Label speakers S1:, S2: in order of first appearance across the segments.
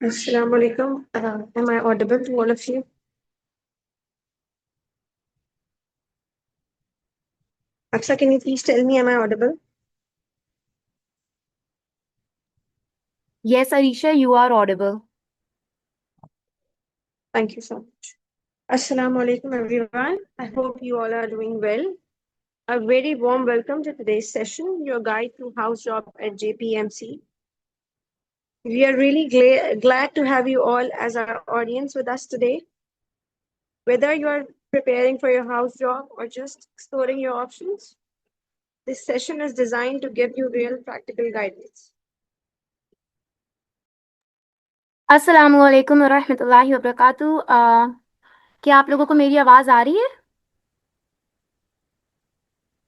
S1: Assalamu alaikum. Am I audible to all of you? Aksa, can you please tell me, am I audible?
S2: Yes, Arisha, you are audible.
S1: Thank you so much. Assalamu alaikum, everyone. I hope you all are doing well. A very warm welcome to today's session, your guide to house job at JPMC. We are really glad to have you all as our audience with us today. Whether you are preparing for your house job or just exploring your options, this session is designed to give you real practical guidance.
S2: अस्सलामु अलैकुम वरहमतुल्लाहि वबरकातुहू। क्या आप लोगों को मेरी आवाज़ आ रही है?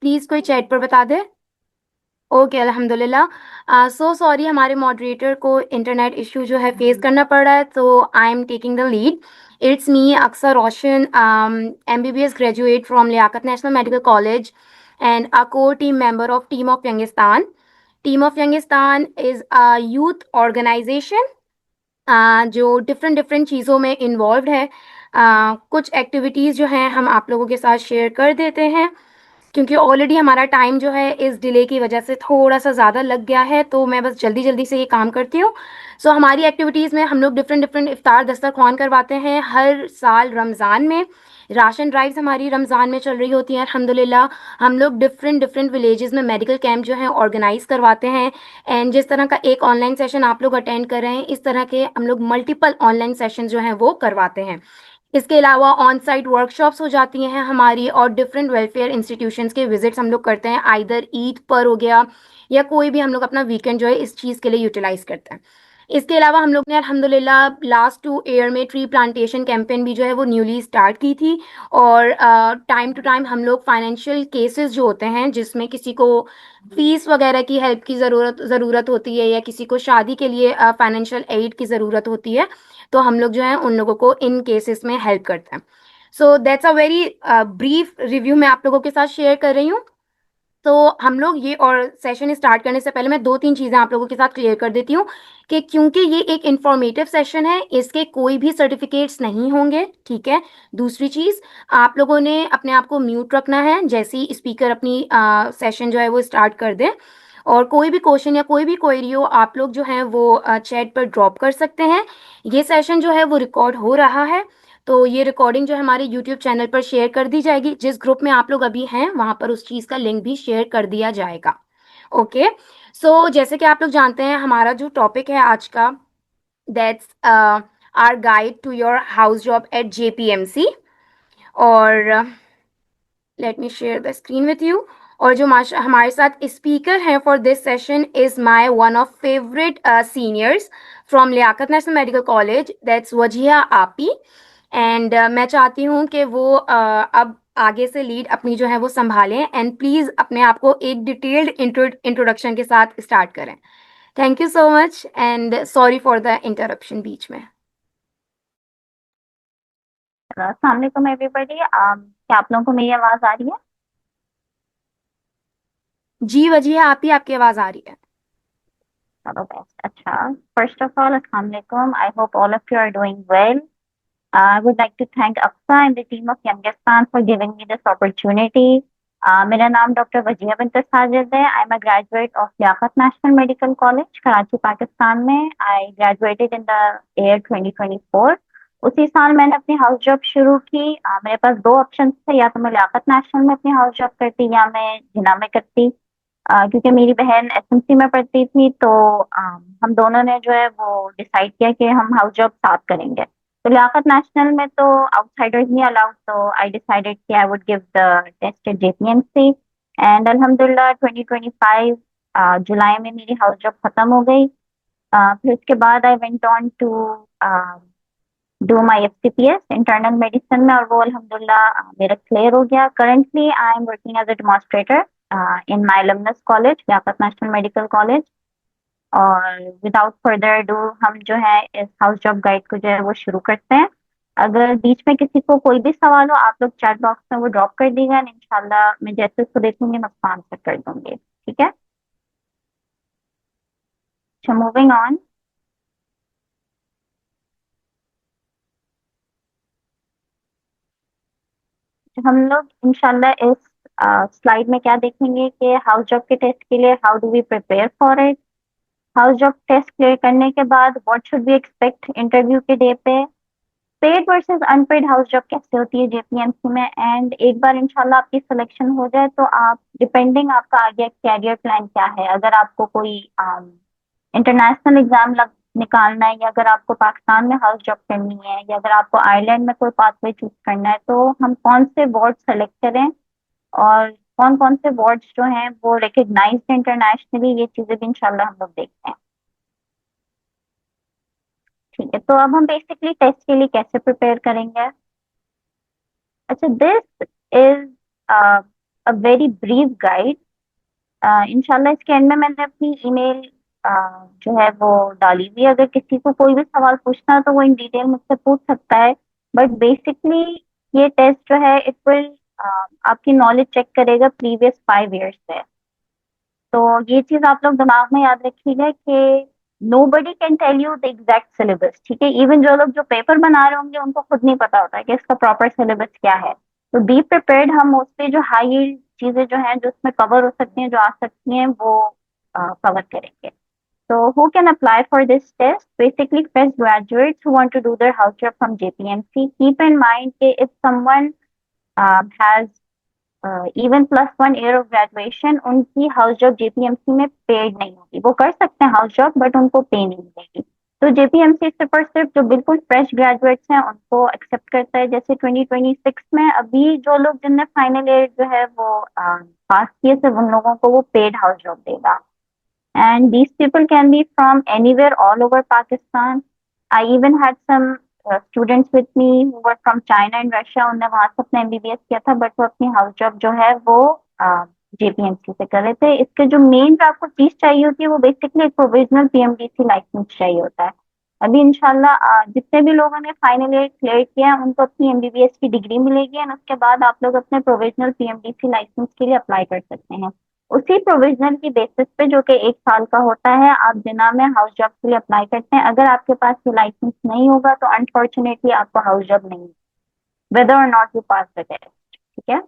S2: प्लीज़ कोई चैट पर बता दे। ओके, अल्हम्दुलिल्लाह। सो सॉरी, हमारे मॉडरेटर को इंटरनेट इशू जो है फेस करना पड़ रहा है, तो I am taking the lead. It's me Aksar Roshan, MBBS graduate from Liaquat national medical college and a core team member of team of Youngistan. Team of Youngistan is a youth organization जो different different चीज़ों में इन्वॉल्व है। कुछ एक्टिविटीज़ जो हैं हम आप लोगों के साथ शेयर कर देते हैं, क्योंकि ऑलरेडी हमारा टाइम जो है इस डिले की वजह से थोड़ा सा ज़्यादा लग गया है, तो मैं बस जल्दी जल्दी से ये काम करती हूँ। सो हमारी एक्टिविटीज़ में हम लोग डिफरेंट डिफरेंट इफ्तार दस्तरख्वान करवाते हैं हर साल रमज़ान में। राशन ड्राइव्स हमारी रमज़ान में चल रही होती हैं अल्हम्दुलिल्लाह। हम लोग डिफरेंट डिफरेंट विलेजेस में मेडिकल कैंप जो है ऑर्गेनाइज करवाते हैं। एंड जिस तरह का एक ऑनलाइन सेशन आप लोग अटेंड कर रहे हैं, इस तरह के हम लोग मल्टीपल ऑनलाइन सेशन जो हैं वो करवाते हैं। इसके अलावा ऑन साइट वर्कशॉप्स हो जाती हैं हमारी, और डिफरेंट वेलफेयर इंस्टीट्यूशंस के विजिट्स हम लोग करते हैं, आइदर ईद पर हो गया या कोई भी हम लोग अपना वीकेंड जो है इस चीज़ के लिए यूटिलाइज करते हैं। इसके अलावा हम लोग ने अल्हम्दुलिल्लाह लास्ट 2 ईयर में ट्री प्लांटेशन कैंपेन भी जो है वो न्यूली स्टार्ट की थी। और टाइम टू टाइम हम लोग फाइनेंशियल केसेस जो होते हैं जिसमें किसी को फीस वगैरह की हेल्प की ज़रूरत होती है, या किसी को शादी के लिए फाइनेंशियल एड की ज़रूरत होती है, तो हम लोग जो है उन लोगों को इन केसेस में हेल्प करते हैं। So that's a very brief review मैं आप लोगों के साथ शेयर कर रही हूँ। तो हम लोग ये, और सेशन स्टार्ट करने से पहले मैं 2-3 चीज़ें आप लोगों के साथ क्लियर कर देती हूँ कि क्योंकि ये एक इन्फॉर्मेटिव सेशन है, इसके कोई भी सर्टिफिकेट्स नहीं होंगे, ठीक है। दूसरी चीज़, आप लोगों ने अपने आप को म्यूट रखना है जैसे ही स्पीकर अपनी सेशन जो है वो स्टार्ट कर दे। और कोई भी क्वेश्चन या कोई भी क्वेरी हो, आप लोग जो हैं वो चैट पर ड्रॉप कर सकते हैं। ये सेशन जो है वो रिकॉर्ड हो रहा है, तो ये रिकॉर्डिंग जो है हमारे यूट्यूब चैनल पर शेयर कर दी जाएगी। जिस ग्रुप में आप लोग अभी हैं वहाँ पर उस चीज़ का लिंक भी शेयर कर दिया जाएगा। ओके। सो जैसे कि आप लोग जानते हैं, हमारा जो टॉपिक है आज का, that's our guide to your house job at JPMC। और let me share the screen with you. और जो हमारे साथ स्पीकर हैं for this session is my one of favourite seniors from Liaquat national medical College, that's Wajiha आपी। And मैं चाहती हूँ कि वो अब आगे से लीड अपनी जो है वो संभालें, एंड प्लीज़ अपने आप को एक डिटेल्ड इंट्रोडक्शन के साथ स्टार्ट करें। Thank you so much, and sorry for the interruption बीच में।
S3: अस्सलाम वालेकुम एवरीबॉडी। क्या आप लोगों को मेरी आवाज आ रही है?
S2: जी वजिया आप ही, आपकी आवाज़ आ रही है।
S3: चलो बेस्ट। अच्छा, फर्स्ट ऑफ ऑल अस्सलाम वालेकुम। I hope all of you are doing well. I would like to thank Aqsa and the team of Youngestan for giving me this opportunity. मेरा नाम डॉक्टर वजिया बिनत साजिद है। I am a graduate of Liaquat national medical College Karachi Pakistan में। I graduated in the year 2024। उसी साल मैंने अपनी house job शुरू की। मेरे पास दो ऑप्शन थे, या तो मैं लियाकत नेशनल में अपनी हाउस जॉब करती या मैं जिना में करती। क्योंकि मेरी बहन SMC में पढ़ती थी, तो हम दोनों ने जो है वो डिसाइड किया कि हम हाउस जॉब साथ करेंगे। तो लियाकत नेशनल में तो आउटसाइडर्स नहीं अलाउड, तो आई डिसाइडेड कि I would give the test at JPMC। And अल्हम्दुलिल्लाह 2025 जुलाई में मेरी हाउस जॉब खत्म हो गई। फिर उसके बाद I went on to do my FCPS internal medicine में, और वो अल्हम्दुलिल्लाह मेरा क्लियर हो गया। Currently I am working as a demonstrator in my alumnus college Liaquat national medical College. और विदाउट फर्दर डू हम जो है इस हाउस जॉब गाइड को जो है वो शुरू करते हैं। अगर बीच में किसी को कोई भी सवाल हो, आप लोग चैट बॉक्स में वो ड्रॉप कर दीजिएगा, इंशाल्लाह मैं जैसे उसको देखूंगी मैं उसका आंसर कर दूंगी। ठीक है। So moving on, हम लोग इंशाल्लाह इस स्लाइड में क्या देखेंगे कि हाउस जॉब के टेस्ट के लिए how do we prepare for it, house job test clear करने के बाद what should we expect interview के डे पे, paid versus unpaid house job कैसे होती है जेपीएमसी में, एंड एक बार इंशाल्लाह आपकी सिलेक्शन हो जाए तो आप डिपेंडिंग आपका आगे कैरियर प्लान क्या है, अगर आपको कोई इंटरनेशनल एग्जाम निकालना है, या अगर आपको पाकिस्तान में हाउस जॉब करनी है, या अगर आपको आयरलैंड में कोई पाथवे चूज करना है, तो हम कौन से बोर्ड सेलेक्ट करें और कौन कौन से बोर्ड्स जो हैं वो रिकग्नाइज्ड इंटरनेशनली, ये चीजें भी इंशाल्लाह हम लोग देखते हैं। ठीक है, तो अब हम बेसिकली टेस्ट के लिए कैसे प्रिपेयर करेंगे। अच्छा, this is a very brief guide. इंशाल्लाह इसके एंड में मैंने अपनी ईमेल जो है वो डाली हुई है, अगर किसी को कोई भी सवाल पूछना है तो वो इन डिटेल मुझसे पूछ सकता है। बट बेसिकली ये टेस्ट जो है इट विल आपकी नॉलेज चेक करेगा प्रीवियस 5 ईयर्स से। तो ये चीज आप लोग दिमाग में याद रखिएगा कि nobody can tell you the exact syllabus. ठीक है, इवन जो लोग जो पेपर बना रहे होंगे उनको खुद नहीं पता होता है कि इसका प्रॉपर सिलेबस क्या है। तो बी प्रिपेयर्ड, हम मोस्टली जो हाई चीजें जो हैं जो उसमें कवर हो सकती हैं, जो आ सकती हैं, वो कवर करेंगे। So who can apply for this test? Basically, fresh graduates who want to do their house job from JPMC. Keep in mind that if someone has even +1 year of graduation, उनकी house job JPMC में paid नहीं होगी। वो कर सकते हैं house job but उनको पे नहीं मिलेगी। तो जेपीएमसी सिर्फ और सिर्फ जो बिल्कुल फ्रेश ग्रेजुएट्स हैं उनको एक्सेप्ट करता है। जैसे 2026 में अभी जो लोग जिनने फाइनल ईयर जो है वो पास किए, सिर्फ उन लोगों को वो पेड हाउस जॉब देगा। And these people can be from anywhere all over Pakistan. I even had some students with me who were from China and Russia. उन्होंने वहां से अपना एमबीबीएस किया था, बट वो अपनी हाउस जॉब जो है वो जेपीएमसी से कर रहे थे। इसके जो मेन जो आपको चीज चाहिए होती है वो बेसिकली एक प्रोविजनल पीएमडीसी लाइसेंस चाहिए होता है। अभी इंशाल्लाह जितने भी लोगों ने फाइनल ईयर क्लियर किया है उनको अपनी एमबीबीएस की डिग्री मिलेगी, और उसके बाद आप लोग अपने प्रोविजनल पीएमडीसी लाइसेंस के लिए अप्लाई कर सकते हैं। उसी प्रोविजनल की बेसिस पे, जो कि 1 साल का होता है, आप जिना में हाउस जॉब के लिए अप्लाई करते हैं। अगर आपके पास ये लाइसेंस नहीं होगा तो अनफॉर्चुनेटली आपको हाउस जॉब नहीं, वेदर और not you pass the test. ठीक है।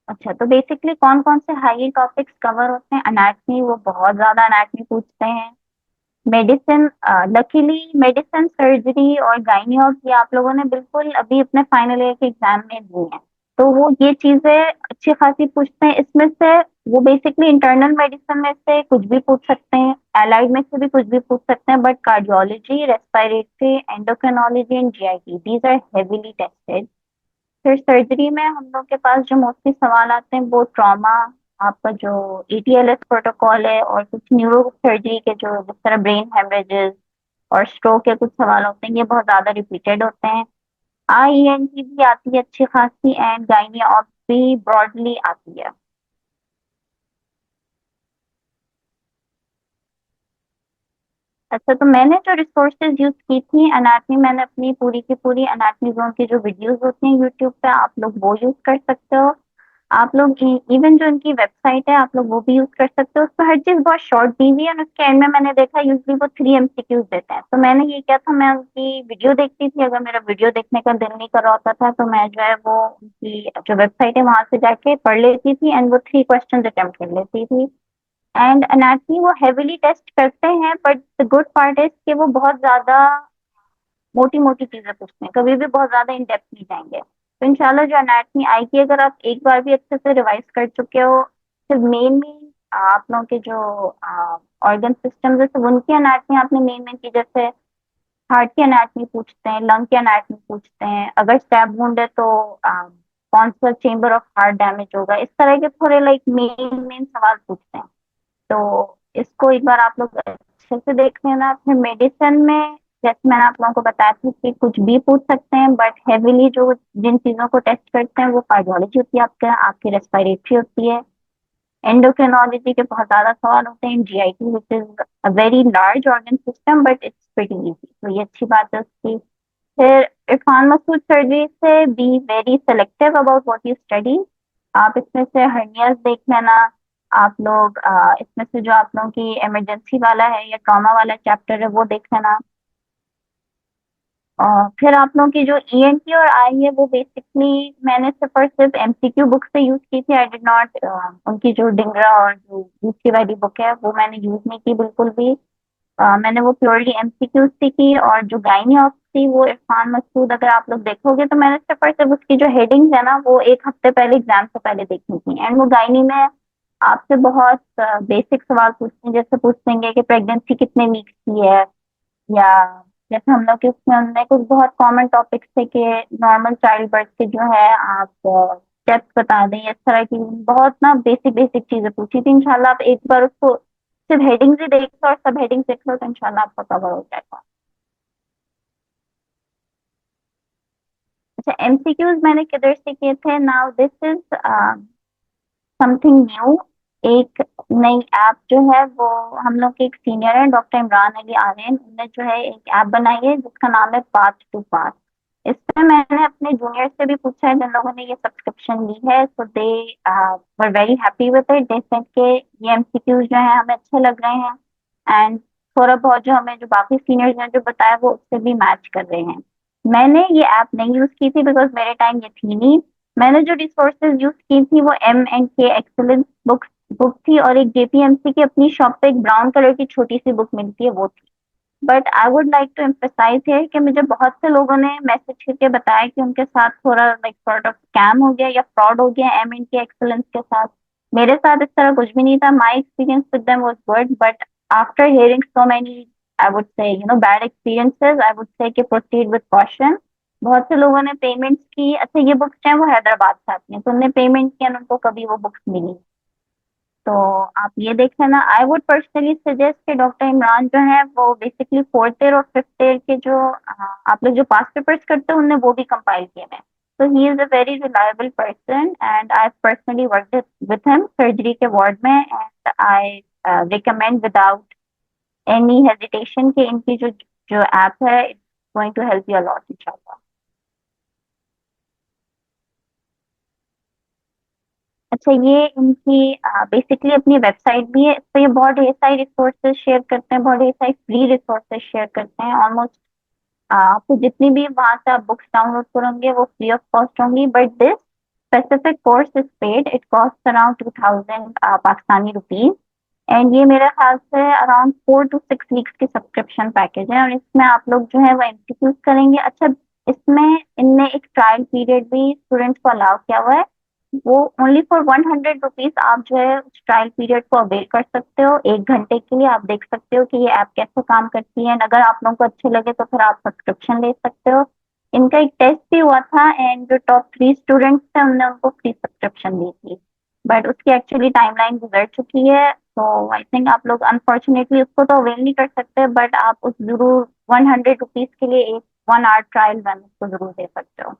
S3: अच्छा, तो बेसिकली कौन कौन से हाई टॉपिक्स कवर होते हैं। अनाटमी, वो बहुत ज्यादा अनाटमी पूछते हैं। मेडिसिन, लकीली मेडिसिन, सर्जरी और गायनियोक ये आप लोगों ने बिल्कुल अभी अपने फाइनल ईयर के एग्जाम में दी हैं, तो वो ये चीजें अच्छी खासी पूछते हैं। इसमें से वो बेसिकली इंटरनल मेडिसिन में से कुछ भी पूछ सकते हैं, एलाइड में से भी कुछ भी पूछ सकते हैं, but cardiology, respiratory, endocrinology and GIT, these are heavily tested. फिर सर्जरी में हम लोग के पास जो मोस्टली सवाल आते हैं वो ट्रॉमा, आपका जो एटीएलएस प्रोटोकॉल है, और कुछ न्यूरो सर्जरी के जो जिस तरह ब्रेन हेमरेजेस और स्ट्रोक के कुछ सवाल होते हैं, ये बहुत ज्यादा रिपीटेड होते हैं। आईएनटी भी आती है अच्छी खासी, एंड गायनी ऑप भी ब्रॉडली आती है। अच्छा, तो मैंने जो रिसोर्सेज यूज की थी अनाटमी, मैंने अपनी पूरी की पूरी अनाटमी जोन की जो वीडियोस होती हैं यूट्यूब पे, आप लोग वो यूज कर सकते हो। आप लोग इवन जो इनकी वेबसाइट है आप लोग वो भी यूज कर सकते हो। उस पर हर चीज बहुत शॉर्ट दी हुई है, और उसके एंड में मैंने देखा यूजली वो 3 MCQs देते हैं। तो मैंने ये किया था, मैं उनकी वीडियो देखती थी, अगर मेरा वीडियो देखने का दिल नहीं कर रहा होता था तो मैं जो है वो उनकी जो वेबसाइट है वहां से जाके पढ़ लेती थी, एंड वो 3 क्वेश्चन अटेम्प्ट कर लेती थी। एंड अनाटमी वो हेविली टेस्ट करते हैं, but the good part is कि वो बहुत ज्यादा मोटी मोटी चीजें पूछते हैं, कभी भी बहुत ज्यादा इन डेप्थ नहीं जाएंगे। तो इंशाल्लाह जो अनाटमी आएगी, अगर आप एक बार भी अच्छे से रिवाइज कर चुके हो, सिर्फ मेन मेन आप लोगों के जो ऑर्गन सिस्टम है सिर्फ उनकी अनाटमी आपने मेन मेन की, जैसे हार्ट की अनाटमी पूछते हैं, लंग की अनाटमी पूछते हैं, अगर स्टैब वुंड है तो कौन सा चेंबर ऑफ हार्ट डैमेज होगा, इस तरह के थोड़े लाइक मेन मेन सवाल पूछते हैं। तो इसको एक बार आप लोग अच्छे से देख लेना। फिर मेडिसिन में जैसे मैंने आप लोगों को बताया था कि कुछ भी पूछ सकते हैं, बट हेविली जो जिन चीजों को टेस्ट करते हैं वो कार्डियोलॉजी होती है, आपकी रेस्पिरेटरी होती है, एंडोक्रिनोलॉजी के बहुत ज्यादा सवाल होते हैं, GIT which is a very large organ system but it's pretty easy, तो ये अच्छी बात है उसकी। फिर इरफान मसूद सर्जरी से be very selective about what you study. आप इसमें से हर्नियाज देख लेना। आप लोग इसमें से जो आप लोगों की इमरजेंसी वाला है या ट्रॉमा वाला चैप्टर है वो देख लेना। और फिर आप लोगों की जो ईएनटी और आई है वो बेसिकली मैंने सिर्फ और सिर्फ एमसीक्यू बुक से यूज की थी। आई डिड नॉट उनकी जो डिंगरा और जो दूसरी वाली बुक है वो मैंने यूज नहीं की बिल्कुल भी। मैंने वो प्योरली एमसीक्यू से की। और जो गायनी ऑफ थी वो इरफान मसूद, अगर आप लोग देखोगे तो मैंने सिर्फ और सिर्फ उसकी जो हेडिंग्स है ना वो एक हफ्ते पहले एग्जाम से पहले देखी थी। एंड वो गायनी में आपसे बहुत बेसिक सवाल पूछते हैं, जैसे पूछेंगे कि प्रेगनेंसी कितने वीक्स की है, या जैसे हम लोग के उसमें उनने कुछ बहुत कॉमन टॉपिक्स थे कि नॉर्मल चाइल्ड बर्थ के जो है आप स्टेप्स बता दें, इस तरह की बहुत ना बेसिक बेसिक चीजें पूछी थी। इंशाल्लाह आप एक बार उसको सिर्फ हेडिंग्स ही देख लो और सब हेडिंग्स देख लो तो इंशाल्लाह आपका कवर हो जाएगा। अच्छा, एमसीक्यूज मैंने किधर से किए थे? Now this is something new. एक नई ऐप जो है वो हम लोग के एक सीनियर है डॉक्टर इमरान अली आर्यन, उन्होंने जो है एक ऐप बनाई है जिसका नाम है पाथ टू पाथ। इसमें मैंने अपने जूनियर से भी पूछा है जिन लोगों ने ये सब्सक्रिप्शन ली है, so they were very happy with it. They said के ये एमसीक्यूज जो है हमें अच्छे लग रहे हैं एंड थोड़ा बहुत जो हमें जो बाकी सीनियर्स ने जो बताया वो उससे भी मैच कर रहे हैं। मैंने ये ऐप नहीं यूज की थी बिकॉज मेरे टाइम ये थी नहीं। मैंने जो रिसोर्सेज यूज की थी वो M&K एक्सेलेंस बुक थी, और एक जेपीएमसी की अपनी शॉप पे एक ब्राउन कलर की छोटी सी बुक मिलती है वो थी। But I would like to emphasize है कि मुझे बहुत से लोगों ने मैसेज करके बताया कि उनके साथ थोड़ा लाइक सॉर्ट ऑफ स्कैम हो गया या फ्रॉड हो गया M&K एक्सेलेंस के साथ। मेरे साथ इस तरह कुछ भी नहीं था। My experience with them was good, but after hearing so many I would से bad experiences, I would say कि प्रोसीड विद कॉशन। बहुत से लोगों ने पेमेंट्स की। अच्छा, ये बुक्स हैं वो हैदराबाद से आती हैं, तो उनने पेमेंट किया और उनको कभी वो बुक्स मिली। तो आप ये देख लेना। आई वुड पर्सनली सजेस्ट कि डॉक्टर इमरान जो है वो बेसिकली फोर्थ ईयर और फिफ्थ ईयर के जो आप लोग जो पास पेपर्स करते हो उनने वो भी कंपाइल किए हैं। तो he is a very reliable person and I personally work with him surgery के वार्ड में, and I recommend without any hesitation कि इनकी जो जो ऐप है it's going to help you a lot इंशाल्लाह। अच्छा, ये इनकी बेसिकली अपनी वेबसाइट भी है। इस पे ये बहुत ढेर सारी रिसोर्सेज शेयर करते हैं, बहुत ढेर सारी फ्री रिसोर्सेज शेयर करते हैं। ऑलमोस्ट आपको जितनी भी वहां से आप बुक्स डाउनलोड करोगे वो फ्री ऑफ कॉस्ट होंगी, but this specific course is paid. It cost around 2000 Pakistani rupees, and ये मेरे ख्याल से अराउंड 4 to 6 वीक्स की सब्सक्रिप्शन पैकेज है। और इसमें आप लोग जो है वो एमसीक्यूज करेंगे। अच्छा, इसमें इनने एक ट्रायल पीरियड भी स्टूडेंट्स को अलाउ किया हुआ है। वो ओनली फॉर 100 रुपीज आप जो है उस ट्रायल पीरियड को अवेल कर सकते हो। 1 घंटे के लिए आप देख सकते हो कि ये ऐप कैसे काम करती है, अगर आप लोगों को अच्छे लगे तो फिर आप सब्सक्रिप्शन ले सकते हो। इनका एक टेस्ट भी हुआ था एंड जो टॉप 3 स्टूडेंट्स थे उनने उनको फ्री सब्सक्रिप्शन दी थी, बट उसकी एक्चुअली टाइमलाइन गुजर चुकी है। तो आई थिंक आप लोग अनफॉर्चुनेटली उसको तो अवेल नहीं कर सकते, बट आप उस जरूर 100 रुपीज के लिए एक 1 आवर ट्रायल रन उसको जरूर दे सकते हो।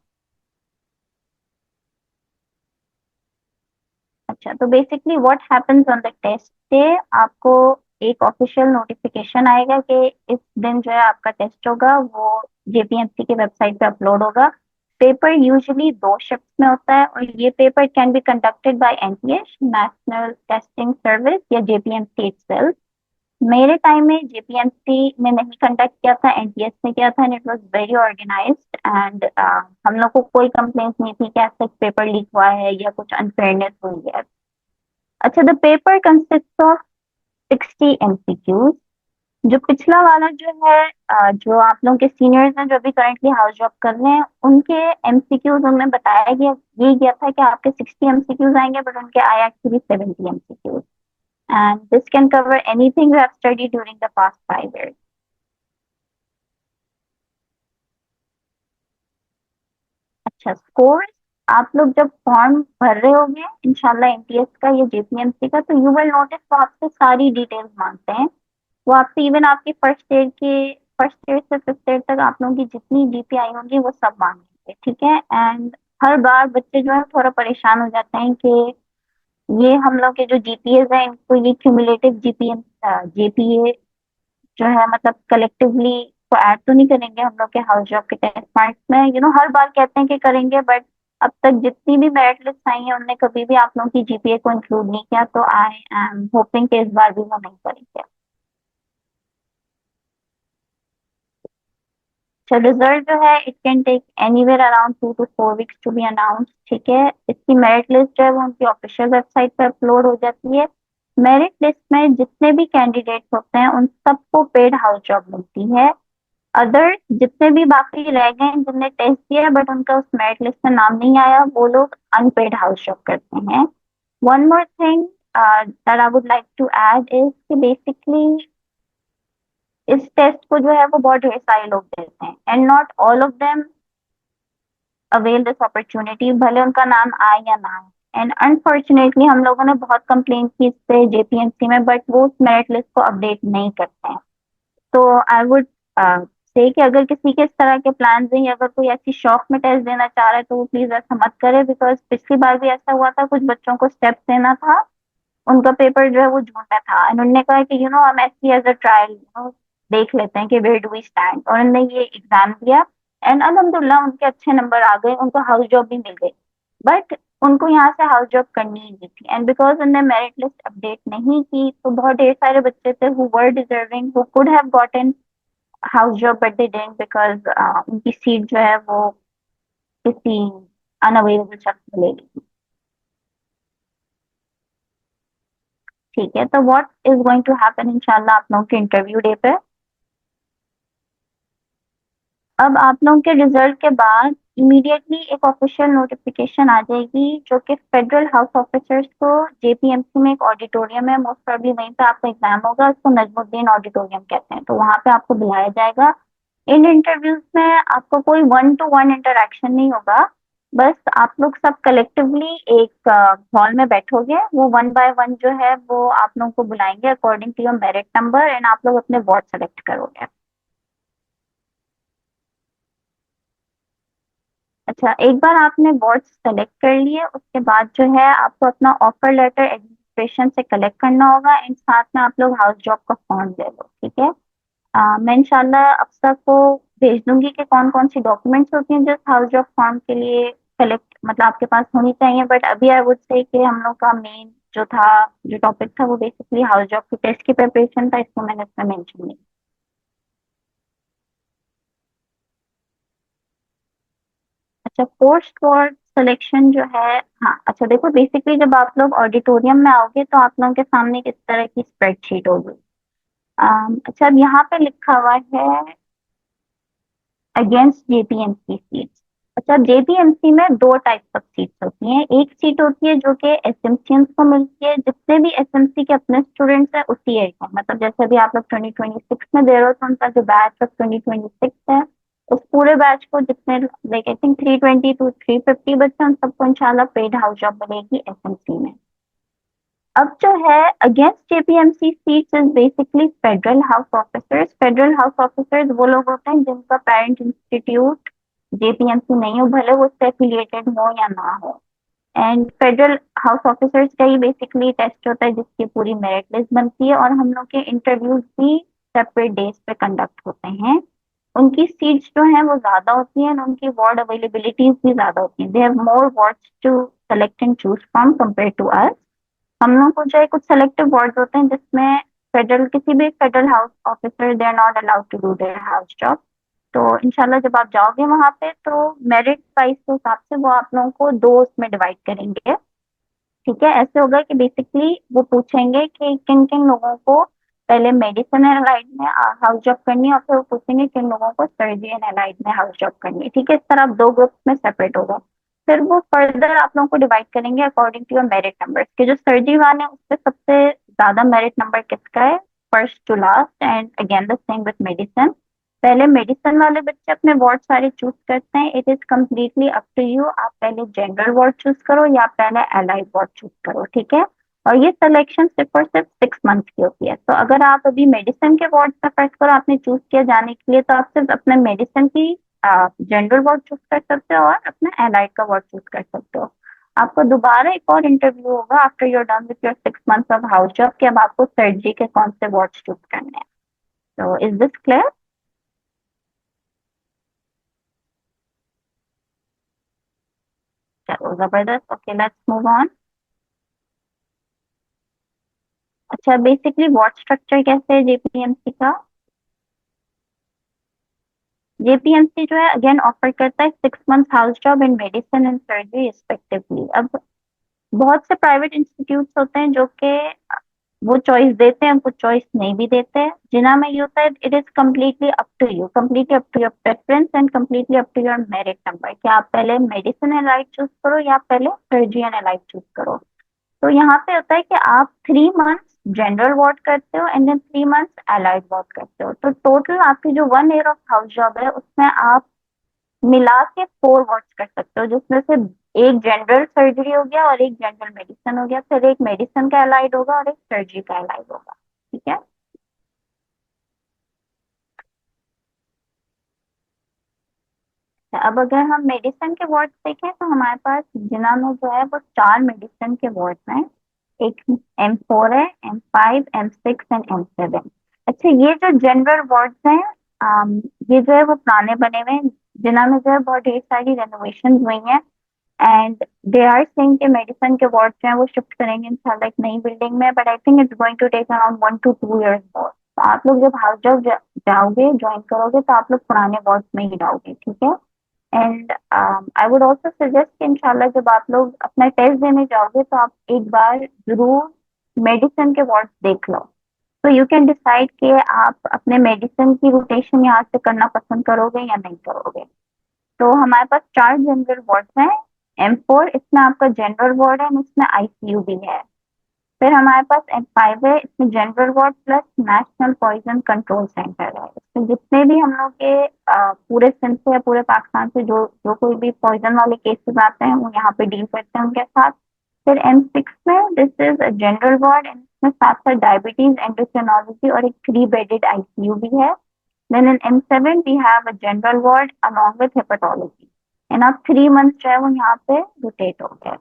S3: अच्छा, तो basically what happens on the test day, आपको एक ऑफिशियल नोटिफिकेशन आएगा कि इस दिन जो है आपका टेस्ट होगा, वो जेपीएमसी की वेबसाइट पे अपलोड होगा। पेपर यूजुअली 2 शिफ्ट्स में होता है और ये paper can be conducted by NTS national testing service या जेपीएमसी इटसेल्फ। मेरे टाइम में जेपीएमसी ने नहीं कंडक्ट किया था, एनटीएस ने किया था, and it was very organized and हम लोग को कोई कंप्लेंट नहीं थी कि ऐसा पेपर लीक हुआ है या कुछ अनफेयरनेस हुई है। अच्छा, the paper consist of 60 MCQs. जो पिछला वाला जो है जो आप लोगों के सीनियर्स हैं जो अभी करेंटली हाउस जॉब कर रहे हैं उनके एमसीक्यूज उनमें बताया गया ये गया था कि आपके 60 एमसीक्यूज आएंगे, बट उनके आए actually 70 MCQs, and this can cover anything you have study during the past 5 years। अच्छा, स्कोर आप लोग जब फॉर्म भर रहे होंगे इंशाल्लाह एनटीएस का या जेपीएमसी का, तो यू विल नोटिस वो आपसे सारी डिटेल्स मांगते हैं। वो आपसे इवन आपकी फर्स्ट ईयर से फिफ्थ ईयर तक आप लोगों की जितनी जीपीआई होंगी वो सब मांगेंगे, ठीक है। एंड हर बार बच्चे जो है थोड़ा परेशान हो जाते हैं कि ये हम लोग के जो जीपीएस है इनको ये क्यूमुलेटिव जीपीएम जेपीए जो है मतलब कलेक्टिवली को ऐड तो नहीं करेंगे हम लोग के हाउस जॉब के टेस्ट मार्क्स में। हर बार कहते हैं कि करेंगे, बट अब तक जितनी भी मेरिट लिस्ट आई है उनने कभी भी आप लोगों की जीपीए को इंक्लूड नहीं किया, तो आई एम होपिंग कि इस बार भी वो नहीं करेंगे। अच्छा, रिजल्ट जो है it can take anywhere around 2 to 4 weeks to be announce. ठीक है, इसकी मेरिट लिस्ट जो है वो उनकी ऑफिशियल वेबसाइट पर अपलोड हो जाती है। मेरिट लिस्ट में जितने भी कैंडिडेट होते हैं उन सबको पेड हाउस जॉब मिलती है। अदर जितने भी बाकी रह गए हैं जिनने टेस्ट दिया बट उनका उस मेरिट लिस्ट में नाम नहीं आया, वो लोग अनपेड हाउस जॉब करते हैं। One more thing that I would like to add is कि बेसिकली इस टेस्ट को जो है वो बहुत ढेर सारे लोग देते हैं and not all of them avail this opportunity, भले उनका नाम आए या ना आए। एंड अनफॉर्चुनेटली हम लोगों ने बहुत कंप्लेन की इससे जेपीएमसी में, बट वो उस मेरिट लिस्ट को अपडेट नहीं करते हैं। तो आई वुड से कि अगर किसी के इस तरह के प्लान हैं या अगर कोई ऐसी शौक में टेस्ट देना चाह रहा है तो वो प्लीज ऐसा मत करे, बिकॉज पिछली बार भी ऐसा हुआ था, कुछ बच्चों को स्टेप्स देना था, उनका पेपर जो है वो जून में था, एंड उन्होंने कहा कि हम ऐसी एज अ ट्रायल देख लेते हैं कि वेयर डू वी स्टैंड, और उन्होंने ये एग्जाम दिया एंड अल्हम्दुलिल्लाह उनके अच्छे नंबर आ गए, उनको हाउस जॉब भी मिल गई। बट उनको यहाँ से हाउस जॉब करनी ही नहीं थी, एंड बिकॉज उन्होंने मेरिट लिस्ट अपडेट नहीं की तो बहुत ढेर सारे बच्चे थे who were deserving, who could have gotten house job but they didn't, because उनकी सीट जो है वो किसी अनअवेलेबल शख्स को ले ली। ठीक है, तो what is going to happen इंशाल्लाह आप लोगों के इंटरव्यू डे पे, अब आप लोगों के रिजल्ट के बाद इमीडिएटली एक ऑफिशियल नोटिफिकेशन आ जाएगी जो कि फेडरल हाउस ऑफिसर्स को, जेपीएमसी में एक ऑडिटोरियम है, मोस्ट प्रॉब्ली वहीं पे आपका एग्जाम होगा, उसको नजमुद्दीन ऑडिटोरियम कहते हैं, तो वहां पे आपको बुलाया जाएगा। इन इंटरव्यूज में आपको कोई 1 to 1 इंटरेक्शन नहीं होगा, बस आप लोग सब कलेक्टिवली एक हॉल में बैठोगे, वो 1 by 1 जो है वो आप लोगों को बुलाएंगे according to your merit number, and आप लोग अपने वार्ड सेलेक्ट करोगे। अच्छा, एक बार आपने वार्ड सेलेक्ट कर लिए उसके बाद जो है आपको अपना ऑफर लेटर एडमिनिस्ट्रेशन से कलेक्ट करना होगा, एंड साथ में आप लोग हाउस जॉब का फॉर्म दे दो। ठीक है, मैं इंशाल्लाह अफसर को भेज दूंगी कि कौन कौन सी डॉक्यूमेंट्स होती हैं जिस हाउस जॉब फॉर्म के लिए कलेक्ट, मतलब आपके पास होनी चाहिए, बट अभी आई वुड से कि हम लोग का मेन जो था, जो टॉपिक था वो बेसिकली हाउस जॉब की टेस्ट की प्रिपरेशन था, इसको मैंने इसमें मेंशन नहीं। अच्छा, पोस्ट वार्ड सिलेक्शन जो है, हाँ अच्छा देखो, बेसिकली जब आप लोग ऑडिटोरियम में आओगे तो आप लोगों के सामने किस तरह की स्प्रेडशीट होगी। अच्छा, अब यहाँ पे लिखा हुआ है अगेंस्ट जेपीएमसी सीट्स। अच्छा, जेपीएमसी में दो टाइप्स ऑफ सीट्स होती हैं, एक सीट होती है जो कि एसएमसीएंस को मिलती है, जितने भी एसएमसी के अपने स्टूडेंट्स हैं उसी एज में, मतलब जैसे अभी आप लोग 2026 में दे रहे हो तो उनका जो बैच ऑफ 2026 है उस पूरे बैच को जितने लाइक आई थिंक 320 to 350 बच्चे हैं, उन सबको इंशाल्लाह पेड हाउस जॉब मिलेगी एसएमसी में। अब जो है against JPMC seats is basically federal house officers. Federal house officers वो लोग होते हैं जिनका पेरेंट इंस्टीट्यूट जेपीएमसी नहीं हो, भले वो उससे एफिलिएटेड हो या ना हो। एंड फेडरल हाउस ऑफिसर्स का ही बेसिकली टेस्ट होता है जिसकी पूरी मेरिट लिस्ट बनती है, और हम लोग के इंटरव्यूज भी सेपरेट डेज पे कंडक्ट होते हैं। उनकी सीट्स जो हैं वो ज्यादा होती हैं, और उनकी वार्ड अवेलेबिलिटीज भी ज्यादा होती हैं, they have more wards to select and choose from compare to us. हम लोग को जो है कुछ सेलेक्टिव वार्ड होते हैं जिसमें फेडरल, किसी भी federal house officer they are not allowed to do their house job. तो इंशाल्लाह जब आप जाओगे वहां पे तो मेरिट वाइज के हिसाब से वो आप लोगों को दो उसमें डिवाइड करेंगे। ठीक है, ऐसे होगा कि बेसिकली वो पूछेंगे कि किन किन लोगों को पहले मेडिसिन एंड अलाइड में हाउस जॉब करनी है, और फिर वो पूछेंगे किन लोगों को सर्जरी एंड अलाइड में हाउस जॉब करनी है। ठीक है, इस तरह आप दो ग्रुप में सेपरेट होगा, फिर वो फर्दर आप लोगों को डिवाइड करेंगे according to your merit numbers के। जो सर्जरी वाले हैं उससे सबसे ज्यादा मेरिट नंबर किसका है, first to last, and again the same with medicine. पहले मेडिसिन वाले बच्चे अपने वार्ड सारे चूज करते हैं, it is completely up to you, आप पहले जनरल वार्ड चूज करो या पहले एलाइड वार्ड चूज करो। ठीक है, और ये सिलेक्शन सिर्फ और सिर्फ 6 मंथ की होती है, तो अगर आप अभी मेडिसिन के वार्ड में फर्स्ट पर आपने चूज किया जाने के लिए तो आप सिर्फ अपने मेडिसिन की जनरल वार्ड चूज कर सकते हो और अपना एलाइड का वार्ड चूज कर सकते हो। आपको दोबारा एक और इंटरव्यू होगा after your done with your 6 months of house job कि अब आपको सर्जरी के कौन से वार्ड चूज करने हैं। तो इज दिस क्लियर? चलो जबरदस्त, ओके लेट्स मूव ऑन। अच्छा, बेसिकली वार्ड स्ट्रक्चर कैसे है जेपीएमसी का। JPMC जो है अगेन ऑफर करता है 6 months house job in medicine and surgery respectively. अब बहुत से प्राइवेट इंस्टीट्यूट्स होते हैं जो कि वो चॉइस देते हैं, कुछ चॉइस नहीं भी देते हैं। जिना में ये होता है it is completely up to you, completely up to your preference and completely up to your merit number कि आप पहले मेडिसिन एंड लाइट चूज करो या पहले सर्जरी एंड लाइट चूज करो। तो यहाँ पे होता है कि आप 3 months जनरल वार्ड करते हो and then 3 months allied ward करते हो। तो टोटल आपकी जो 1 year ऑफ हाउस जॉब है उसमें आप मिला के 4 वार्ड्स कर सकते हो, जिसमें से एक जनरल सर्जरी हो गया और एक जनरल मेडिसिन हो गया, फिर एक मेडिसिन का एलाइड होगा और एक सर्जरी का एलाइड होगा। ठीक है। अब अगर हम मेडिसिन के वार्ड देखें तो हमारे पास जिना में जो है वो 4 मेडिसिन के वार्ड हैं। एक M4 है, M5, M6 एंड M7। अच्छा, ये जो जनरल वार्ड्स हैं ये जो है वो पुराने बने हुए हैं। जिना में जो है बहुत ढेर सारी रेनोवेशन हुई हैं एंड दे आर सेइंग कि मेडिसिन के वार्ड जो है वो शिफ्ट करेंगे इंशाल्लाह एक नई बिल्डिंग में, but I think it's going to take around 1 to 2 years more. तो आप लोग जब हाउस जॉब जाओगे ज्वाइन करोगे तो आप लोग पुराने वार्ड में ही जाओगे। ठीक है। And I would also suggest कि इंशाल्लाह जब आप लोग अपना टेस्ट देने जाओगे तो आप एक बार जरूर मेडिसिन के वार्ड देख लो, तो यू कैन डिसाइड कि आप अपने मेडिसिन की रोटेशन यहाँ से करना पसंद करोगे या नहीं करोगे। तो हमारे पास 4 जनरल वार्ड हैं। M4 इसमें आपका जनरल वार्ड है, इसमें ICU भी है। फिर हमारे पास M5 है, इसमें general ward plus national poison control centre है। इसमें जितने भी हम लोग के पूरे सिंध से या पूरे पाकिस्तान से जो जो कोई भी पॉइजन वाले केसेस आते हैं वो यहाँ पे डील करते हैं उनके साथ। फिर M6 में दिस इज जनरल वार्ड, इसमें साथ साथ डायबिटीज, एंडोक्रिनोलॉजी और एक 3 bedded ICU भी है। Then in M7 we have a general ward along with hepatology. And आप 3 months जो है वो यहाँ पे रोटेट हो गए।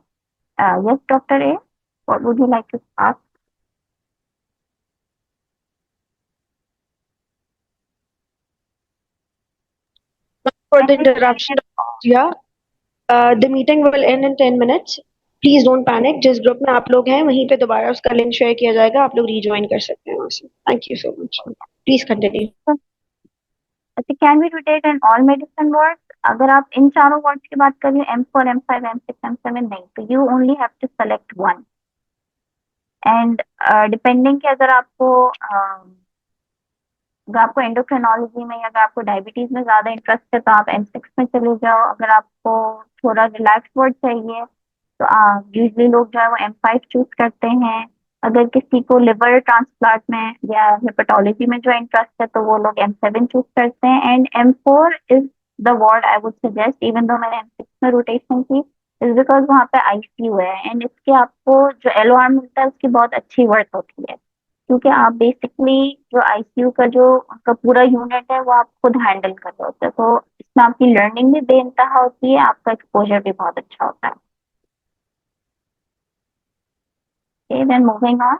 S3: Yes, Dr. A, what would you like to ask?
S1: For the interruption. Yeah, the meeting will end in 10 minutes. Please don't panic. जिस group में आप लोग हैं वहीं पे दोबारा उसका लिंक शेयर किया जाएगा, आप लोग rejoin कर सकते हैं वहाँ से। Thank you so much. Please continue.
S3: अच्छा, can we rotate in all medicine ward? अगर आप इन चारों वार्ड्स की बात करें M4, M5, M6, M7 नहीं, तो you only have to select one. And depending कि अगर आपको एंडोक्रिनोलॉजी में या अगर आपको डायबिटीज में ज्यादा इंटरेस्ट है तो आप M6 में चले जाओ। अगर आपको थोड़ा रिलैक्स वर्ड चाहिए तो यूजली लोग जो है वो M5 चूज करते हैं। अगर किसी को लिवर ट्रांसप्लांट में या हेपेटोलॉजी में जो इंटरेस्ट है तो वो लोग M7 चूज करते हैं। And M4 is the ward I would suggest, even though मैंने M6 में रोटेशन की, इज बिकॉज वहाँ पे ICU है एंड इसके आपको जो LOR मिलता है उसकी बहुत अच्छी वर्थ होती है, क्योंकि आप बेसिकली जो ICU का जो उनका पूरा यूनिट है वो आप खुद हैंडल कर रहे होते हैं, तो इसमें आपकी लर्निंग भी बेइंतहा होती है, आपका एक्सपोजर भी बहुत अच्छा होता है। Okay, then moving on.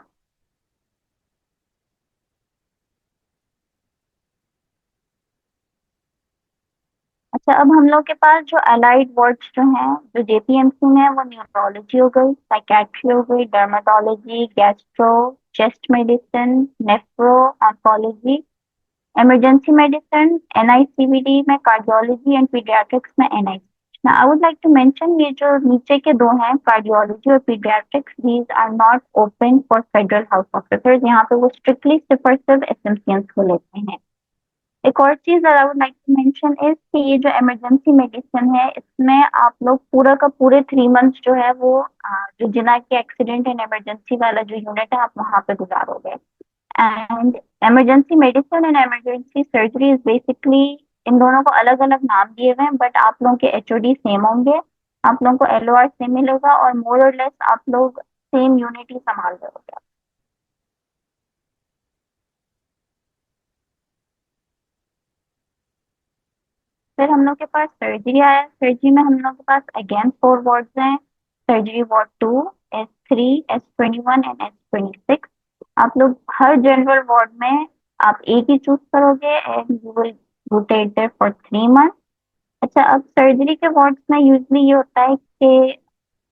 S3: अच्छा, अब हम लोग के पास जो अलाइड वर्ड्स जो हैं जो JPMC में है वो न्यूरोलॉजी हो गई, साइकेट्री हो गई, dermatology, gastro, chest medicine, nephro, oncology, emergency medicine, NICVD में कार्डियोलॉजी एंड पीडियाट्रिक्स में NIC। Now, I would like to mention ये जो नीचे के दो हैं कार्डियोलॉजी और paediatrics, these are not open for federal house officers। यहाँ पे वो स्ट्रिक्टली सिर्फ और सिर्फ SMCNs को लेते हैं। एक और चीज I would like to mention is कि ये जो इमरजेंसी मेडिसिन है इसमें आप लोग पूरा का पूरे 3 months जो है वो जो जिना के एक्सीडेंट एंड इमरजेंसी वाला जो यूनिट है आप वहाँ पे गुजारोगे। And emergency medicine and emergency surgery is basically, इन दोनों को अलग अलग नाम दिए हुए हैं बट आप लोगों के HOD सेम होंगे, आप लोगों को LOR सेम मिलेगा और मोर और लेस आप लोग सेम यूनिट ही संभाल रहे होगे। फिर हम लोग के पास सर्जरी आया। सर्जरी में हम लोग के पास अगेन 4 वार्ड्स हैं। Surgery ward 2, S3, S21 and S26। आप लोग हर जनरल वार्ड में आप एक ही चूज करोगे and you will rotate there for 3 months। अच्छा, अब सर्जरी के वार्ड्स में यूजली ये होता है कि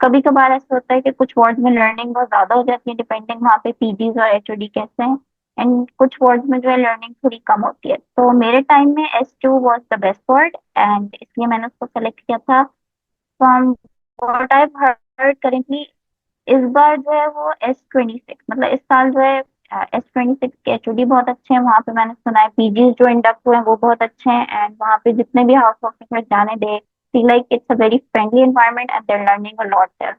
S3: कभी कभार ऐसा होता है कि कुछ वार्ड में लर्निंग बहुत ज्यादा हो जाती है, डिपेंडिंग वहाँ पे PGs और HOD कैसे हैं। एंड कुछ वर्ड्स में जो है लर्निंग थोड़ी कम होती है। तो मेरे टाइम में S2 was the best word and इसलिए मैंने उसको सेलेक्ट किया था। From what I heard currently इस बार जो है वो S26 मतलब इस साल जो है S26 के HOD बहुत अच्छे हैं। वहाँ पे मैंने सुना है PGs जो इंडक्ट हुए हैं वो बहुत अच्छे हैं एंड वहाँ पे जितने भी हाउस ऑफिसर्स जाने they feel like it's a very friendly environment and there learning a lot there.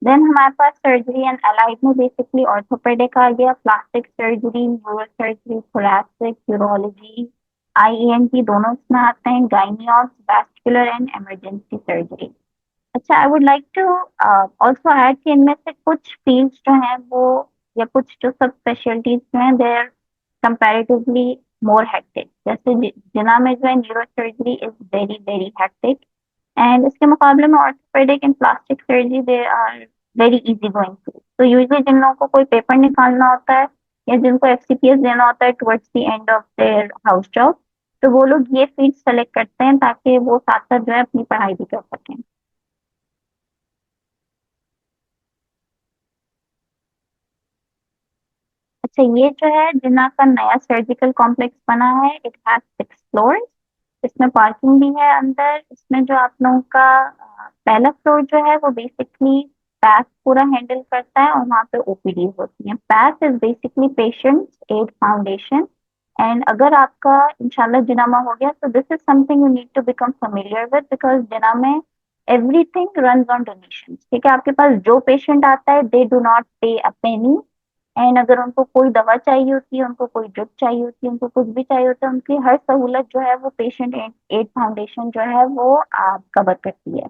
S3: Then हमारे पास सर्जरी एंड अलाइड में बेसिकली ऑर्थोपेडिक आ गया, plastic surgery, neuro surgery, thoracic, urology, IENT दोनों इसमें आते हैं, gynae of vascular and emergency surgery. अच्छा, I would like to also add कि इनमें से कुछ फील्ड्स जो हैं वो या कुछ जो सब स्पेशलिटीज जो हैं they are comparatively more hectic. जैसे जिना में जो है neuro surgery is very very hectic and इसके मुकाबले में orthopaedic and plastic surgery they are very easy going through. तो यूजुअली जिन लोगों को कोई पेपर निकालना होता है या जिनको FCPS देना होता है towards the end of their house job, तो वो लोग ये फील्ड सेलेक्ट करते हैं ताकि वो साथ साथ जो है अपनी पढ़ाई भी कर सकें। अच्छा, ये जो है जिन्ना का नया सर्जिकल कॉम्प्लेक्स बना है, इट हैज 6 फ्लोर्स। इसमें पार्किंग भी है अंदर। इसमें जो आप लोगों का पहला फ्लोर जो है वो बेसिकली पैथ पूरा हैंडल करता है और वहाँ पे OPD होती है। Path is basically patients aid foundation and अगर आपका इंशाल्लाह जिनामा हो गया तो this is something you need to become familiar with because जिना में एवरीथिंग रन्स ऑन डोनेशन। ठीक है, आपके पास जो पेशेंट आता है दे डू नॉट पे अ पेनी एंड अगर उनको कोई दवा चाहिए होती है, उनको कोई ड्रिप चाहिए होती है, उनको कुछ भी चाहिए होता है, उनकी हर सहूलत जो है वो पेशेंट एड फाउंडेशन जो है वो कवर करती है।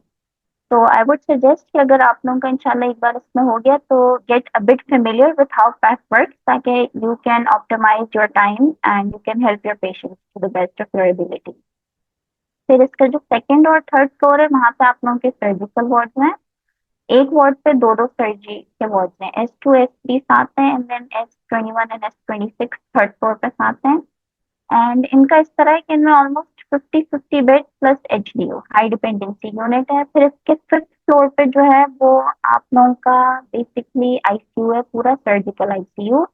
S3: तो आई वुड सजेस्ट कि अगर आप लोगों का इंशाल्लाह एक बार इसमें हो गया तो get a bit familiar with how path works ताकि you can optimise your time and you can help your patients to the best of your ability. फिर इसका जो सेकंड और थर्ड फ्लोर है वहां पे आप लोगों के सर्जिकल वार्ड हैं। एक वार्ड पे दो दो सर्जरी के वार्ड हैं, S2 S3 साथ हैं and then S21 and S26 third floor पे साथ हैं। एंड इनका इस तरह है कि इनमें almost 50-50 bed plus HDU high dependency unit है। फिर इसके फिफ्थ फ्लोर पे जो है वो आप लोगों का बेसिकली ICU है, पूरा सर्जिकल ICU।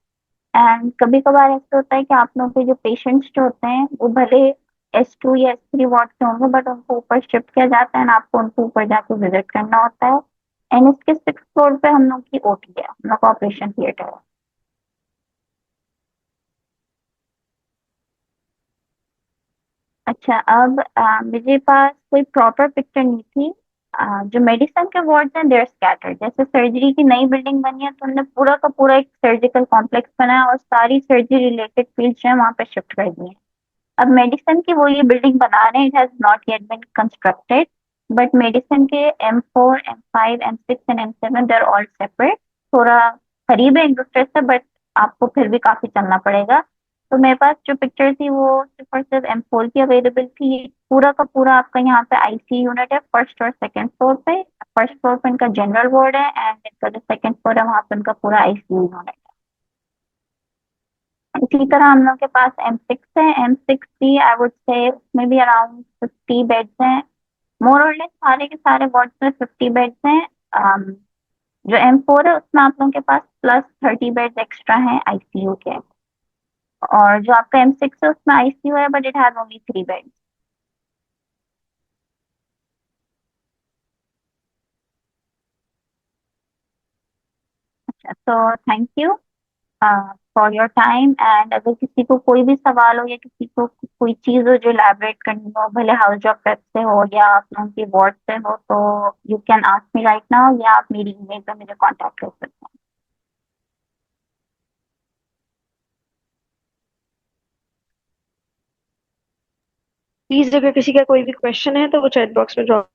S3: एंड कभी कभार ऐसा होता है कि आप लोगों के जो पेशेंट्स जो होते हैं वो भले S2 या S3 वार्ड के होंगे बट उनको ऊपर शिफ्ट किया जाता है एंड आपको उनको ऊपर जाके विजिट करना होता है। एंड इसके सिक्स फ्लोर पे हम लोग की OT है, हम लोग का ऑपरेशन थिएटर है। अच्छा, अब मेरे पास कोई प्रॉपर पिक्चर नहीं थी। जो मेडिसिन के वार्ड्स हैं देर स्कैटर्ड। जैसे सर्जरी की नई बिल्डिंग बनी है तो उन्होंने पूरा का पूरा एक सर्जिकल कॉम्प्लेक्स बनाया और सारी सर्जरी रिलेटेड फील्ड जो है वहाँ पे शिफ्ट कर दी है। अब मेडिसिन की वो ये बिल्डिंग बना रहे हैं, it has not yet been constructed but medicine के M4 M5 M6 and M7 there all separate. थोड़ा करीब है एक दूसरे से बट आपको फिर भी काफी चलना पड़ेगा। तो मेरे पास जो पिक्चर थी वो सिर्फ और सिर्फ M4 की अवेलेबल थी। पूरा का पूरा आपका यहाँ पे IC यूनिट है फर्स्ट और सेकंड फ्लोर पे। फर्स्ट फ्लोर पे इनका जनरल वार्ड है एंड इनका जो सेकंड फ्लोर है वहाँ पे इनका पूरा ICU यूनिट है। इसी तरह हम लोग के पास M6 है। M6 भी आई वुड से उसमें भी अराउंड 50 बेड्स हैं। मोर और लेस सारे के सारे वार्ड्स में 50 बेड्स हैं। जो M4 है उसमें आप लोगों के पास प्लस 30 बेड्स एक्स्ट्रा हैं ICU के। और जो आपका M6 है उसमें ICU है but it has only 3 beds. अच्छा, तो thank you for your time and अगर किसी को कोई भी सवाल हो या किसी को कोई चीज़ हो जो इलैबोरेट करनी हो, भले हाउस जॉब प्रेप से हो या आप लोगों की वार्ड से हो, तो you can ask me right now या आप मेरी ईमेल पर मुझे कांटेक्ट कर सकते हैं।
S1: प्लीज अगर किसी का कोई भी क्वेश्चन है तो वो चैट बॉक्स में ड्रॉप।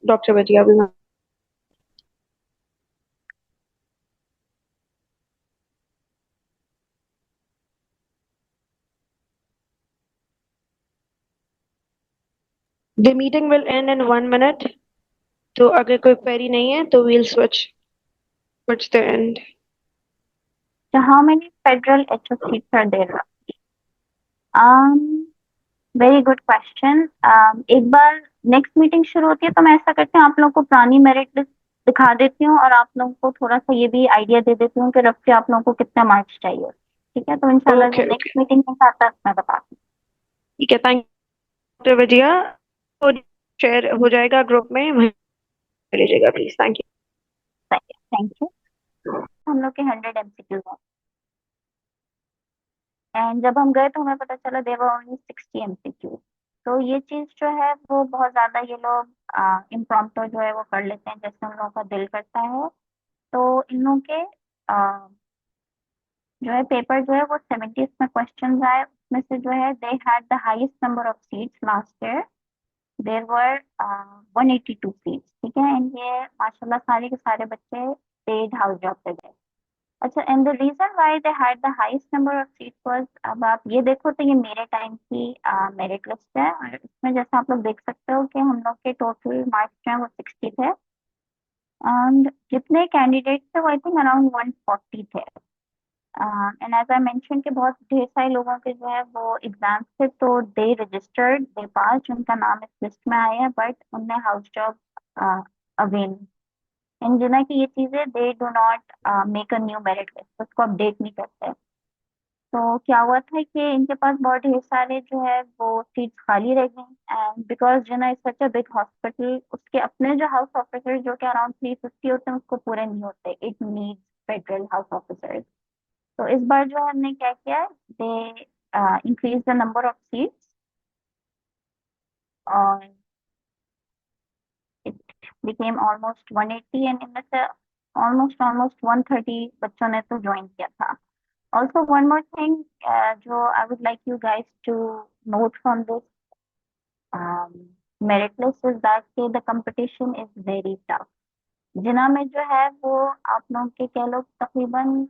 S1: डॉक्टर बजिया अभी the meeting will end in 1 minute। तो अगर कोई क्वेरी नहीं है तो we'll switch towards the end.
S3: So how many federal HO seats are there? um very good question. एक बार नेक्स्ट मीटिंग शुरू होती है तो मैं ऐसा करती हूँ आप लोगों को पुरानी मेरिट लिस्ट दिखा देती हूँ और आप लोगों को थोड़ा सा ये भी आइडिया दे देती हूँ कि रफली आप लोगों को कितने मार्क्स चाहिए। ठीक है, तो इंशाल्लाह
S1: ओके
S3: नेक्स्ट
S1: ओके,
S3: मीटिंग के साथ साथ मैं बताती
S1: ठीक है, थैंक यू वजिया। तो शेयर हो जाएगा ग्रुप में, वहीं कर लीजिएगा प्लीज, थैंक
S3: हूँ। Thank you. हम लोग के 100 MCQs हैं एंड जब हम गए तो हमें पता चला देवर ओनली 60 MCQs। तो ये चीज जो है वो बहुत ज्यादा ये लोग इम्प्रॉम्प्टू जो है वो कर लेते हैं जैसे उन लोगों का दिल करता है। तो इन लोगों के जो है पेपर जो है वो 70 में क्वेश्चन आए, उसमें से जो है they had the highest number of seats last year. There were 182 seats. ठीक है, एंड ये माशाल्लाह सारे के सारे बच्चे पेड हाउस जॉब पे गए। अच्छा, and the reason why they had the highest number of seats was, अब आप ये देखो तो ये मेरे टाइम की मेरिट लिस्ट है और इसमें जैसा आप लोग देख सकते हो कि हम लोग के टोटल मार्क्स जो है वो 60 थे एंड जितने कैंडिडेट थे वो आई थिंक अराउंड 140 थे। एंड एज आई मेंशन कि बहुत ढेर सारे लोगों के जो है वो एग्जाम्स थे तो दे रजिस्टर्ड, दे पास, उनका नाम इस लिस्ट में आया है बट उनने हाउस जॉब अवेल। इन जिना की ये चीजें they do not make a new merit list, उसको अपडेट नहीं करते। तो क्या हुआ था कि इनके पास बहुत ढेर सारे जो है वो सीट्स खाली रह गई एंड बिकॉज जो ना इस सच अ बिग हॉस्पिटल, उसके अपने जो हाउस ऑफिसर जो कि अराउंड 350 होते हैं उसको पूरे नहीं होते, it needs federal house officers. तो इस बार जो है हमने क्या किया, they increase the number of seats और इट बिकेम ऑलमोस्ट 180 एंड इनमें से ऑलमोस्ट 130 बच्चों ने तो ज्वाइन किया था। Also, one more thing, जो I would like you guys to note from this merit list is that the competition is very tough. जिना में जो है वो आप लोग के कह लो तकरीबन